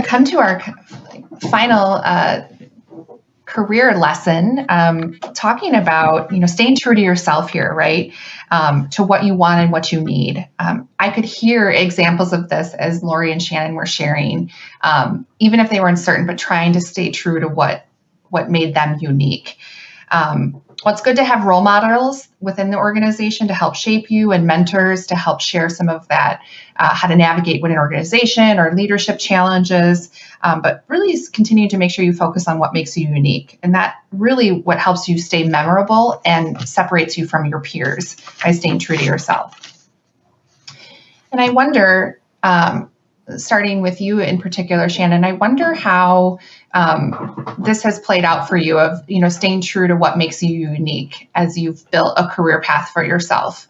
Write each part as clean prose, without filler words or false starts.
come to our final career lesson, talking about, staying true to yourself here, right? To what you want and what you need. I could hear examples of this as Laurie and Shannon were sharing, even if they were uncertain, but trying to stay true to what made them unique. Well, it's good to have role models within the organization to help shape you, and mentors to help share some of that, how to navigate within an organization or leadership challenges, but really continue to make sure you focus on what makes you unique. And that really what helps you stay memorable and separates you from your peers by staying true to yourself. And I wonder, starting with you in particular, Shannon, I wonder how this has played out for you of, staying true to what makes you unique as you've built a career path for yourself.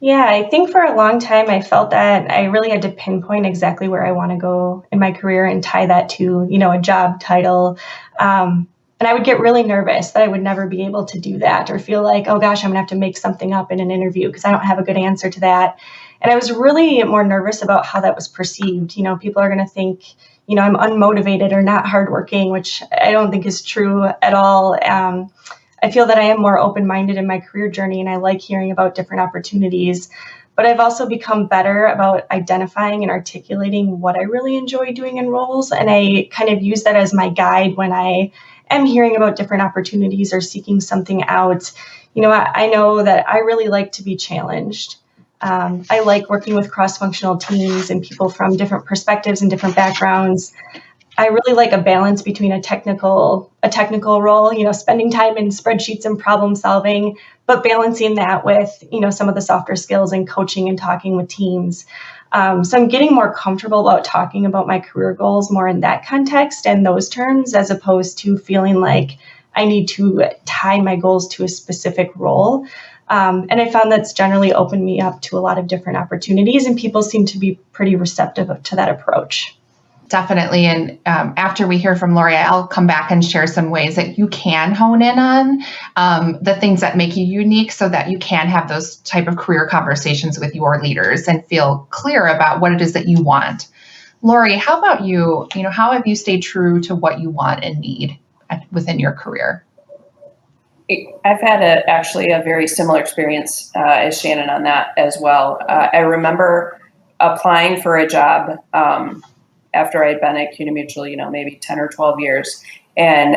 Yeah, I think for a long time, I felt that I really had to pinpoint exactly where I want to go in my career and tie that to, a job title. And I would get really nervous that I would never be able to do that, or feel like, oh gosh, I'm gonna have to make something up in an interview because I don't have a good answer to that. And I was really more nervous about how that was perceived. People are going to think, I'm unmotivated or not hardworking, which I don't think is true at all. I feel that I am more open-minded in my career journey, and I like hearing about different opportunities. But I've also become better about identifying and articulating what I really enjoy doing in roles. And I kind of use that as my guide when I am hearing about different opportunities or seeking something out. I know that I really like to be challenged. I like working with cross-functional teams and people from different perspectives and different backgrounds. I really like a balance between a technical role, spending time in spreadsheets and problem solving, but balancing that with, some of the softer skills and coaching and talking with teams. So I'm getting more comfortable about talking about my career goals more in that context and those terms, as opposed to feeling like I need to tie my goals to a specific role. And I found that's generally opened me up to a lot of different opportunities, and people seem to be pretty receptive to that approach. Definitely. And after we hear from Laurie, I'll come back and share some ways that you can hone in on the things that make you unique, so that you can have those type of career conversations with your leaders and feel clear about what it is that you want. Laurie, how about you? How have you stayed true to what you want and need within your career? I've had actually a very similar experience as Shannon on that as well. I remember applying for a job after I'd been at CUNA Mutual, maybe 10 or 12 years. And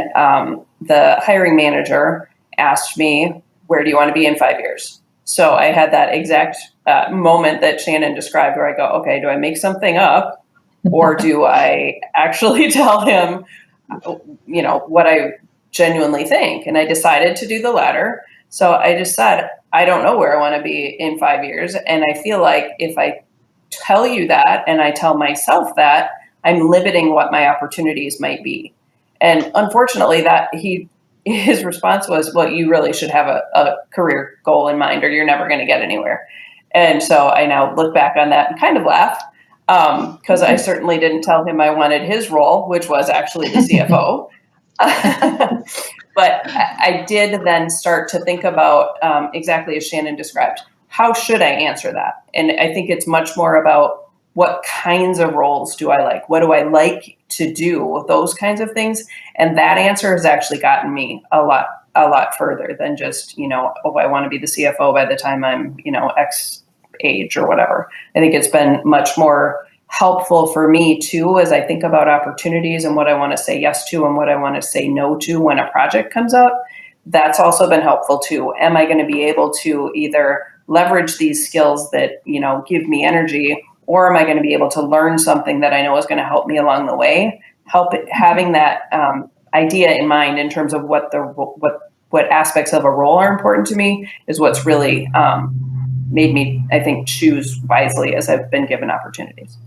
the hiring manager asked me, where do you want to be in 5 years? So I had that exact moment that Shannon described, where I go, okay, do I make something up, or do I actually tell him, what I genuinely think? And I decided to do the latter. So I just said, I don't know where I want to be in 5 years. And I feel like if I tell you that, and I tell myself that, I'm limiting what my opportunities might be. And unfortunately, his response was, well, you really should have a career goal in mind, or you're never going to get anywhere. And so I now look back on that and kind of laugh, because I certainly didn't tell him I wanted his role, which was actually the CFO. But I did then start to think about, exactly as Shannon described, how should I answer that? And I think it's much more about, what kinds of roles do I like? What do I like to do? Those kinds of things. And that answer has actually gotten me a lot further than just, I want to be the CFO by the time I'm, X age or whatever. I think it's been much more helpful for me too, as I think about opportunities and what I want to say yes to and what I want to say no to when a project comes up. That's also been helpful too. Am I going to be able to either leverage these skills that, give me energy, or am I going to be able to learn something that I know is going to help me along the way? Having that idea in mind in terms of what aspects of a role are important to me is what's really made me, I think, choose wisely as I've been given opportunities.